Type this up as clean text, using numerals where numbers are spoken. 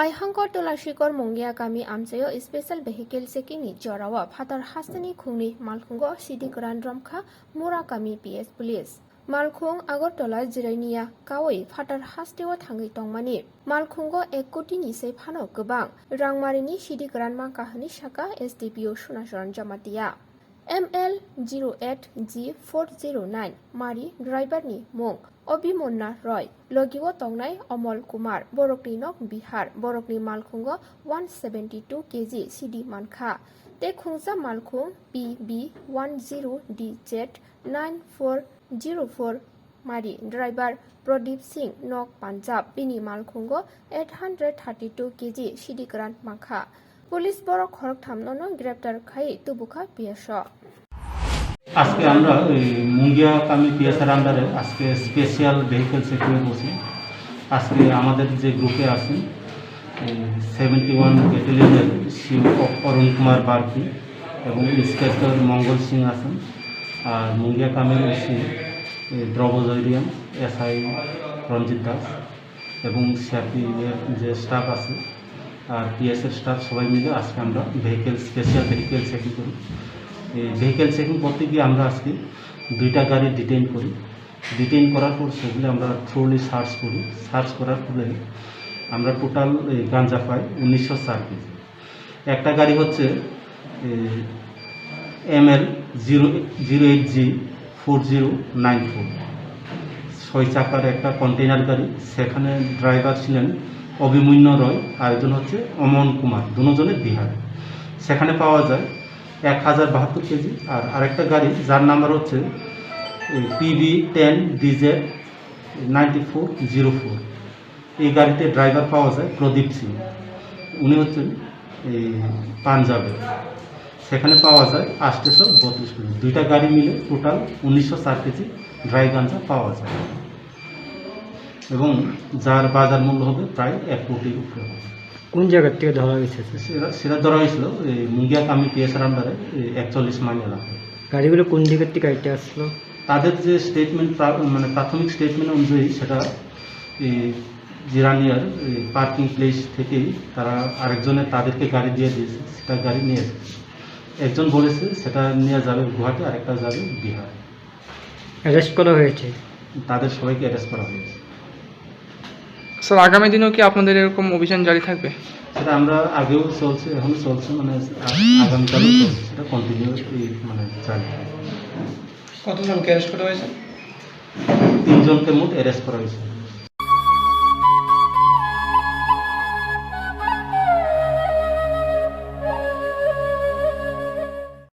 Baihangko Tulashikor Mwng kami amsayo special vehicle sekini jorawa phatar hastani khungni Malkhungo Sidi Ramkha Mura kami PS Police. Malkhung Agortola Jirainia Kawai phatar hastewa thangai tongmani Malkhungo 1 koti ni sei phano gobang rangmarini Sidi Ramkha hani shaka SDPO Sunasaran Jamatia. ML 08G409 Mari driver ni Mwng Obimonna Roy Logiwo Tongnai Omol Kumar Borokni Nok Bihar Borokni Malkhungo 172 kg Sidi Mankha Te Khungsa Malkhung PB10DJ 9404 Mari driver Pradip Singh Nok Punjab Bini Malkhungo 832 kg Sidi Mankha Police Borok Khorok Thamnono Greptar Khai Tubuka Piasho আজকে আমরা মুঙ্গিয়া কামি PSR আন্ডারে আজকে special vehicle সেক্টরে বসি আজকে আমাদের যে গ্রুপে আছেন 71 ব্যাটালিয়নের অরুণ কুমার বার্কি এবং ইন্সপেক্টর মঙ্গল সিং আছেন আর মুঙ্গিয়া কামির ওসি দ্রবজরিয়াম এসআই রঞ্জিত দাস এবং সিআরপিএফ যে স্টাফ আছে আর পিএসএফ স্টাফ সবাই মিলে আজকে আমরা স্পেশাল ভেহিকল চেকিং করি ভেহিকল চেকিং করতে গিয়ে আমরা আজকে 2টা গাড়ি ডিটেইন করি ডিটেইন করার পর সেগুলো আমরা থ্রোলি সার্চ করি সার্চ করার পরে আমরা টোটাল গাঁজা পাই 1904 কেজি একটা গাড়ি হচ্ছে ML 08G4094 6 চাকার একটা কন্টেইনার গাড়ি সেখানে ড্রাইভার ছিলেন অভিমন্য রয় আর একজন হচ্ছে অমন কুমার দুজনে বিহার সেখানে পাওয়া যায় 1072 কেজি আর আরেকটা গাড়ি যার নাম্বার হচ্ছে PB10DJ 9404 এই গাড়িতে ড্রাইভার পাওয়া যায় প্রদীপ সিং উনি হচ্ছেন পাঞ্জাবের সেখানে পাওয়া যায় 832 কেজি 2টা গাড়ি মিলে টোটাল 1904 কেজি ড্রাই গাঁজা পাওয়া যায় এবং যার বাজার মূল্য হবে প্রায় 1 কোটির উপরে কোন জায়গা থেকে ধরা হয়েছে সেটা ধরা হয়েছিল মুঙ্গিয়া কামি পিএসআর আন্ডারে 41 মাইল এলাকায় গাড়িগুলো কোন দিকের থেকে আইতে আসলো তাদের যে স্টেটমেন্ট মানে প্রাথমিক স্টেটমেন্ট অনুযায়ী সেটা জিরানিয়ার পার্কিং প্লেস থেকেই তারা আরেকজনের তাদেরকে গাড়ি দিয়ে দিয়েছে সেটা গাড়ি নিয়ে একজন বলেছে সেটা নিয়ে যাবে গুয়াহাটি আরেকটা যাবে বিহার অ্যারেস্ট করা হয়েছে তাদের সবাইকে অ্যারেস্ট করা হয়েছে স্যার আগামী দিনেও কি আপনাদের এরকম অভিযান জারি থাকবে সেটা আমরা আগেও চলছে এখনো চলছে মানে আগামীকালও চলছে সেটা কন্টিনিউ মানে জারি কতজনকে অ্যারেস্ট করা হয়েছে 3 জনকে মোট অ্যারেস্ট করা হয়েছে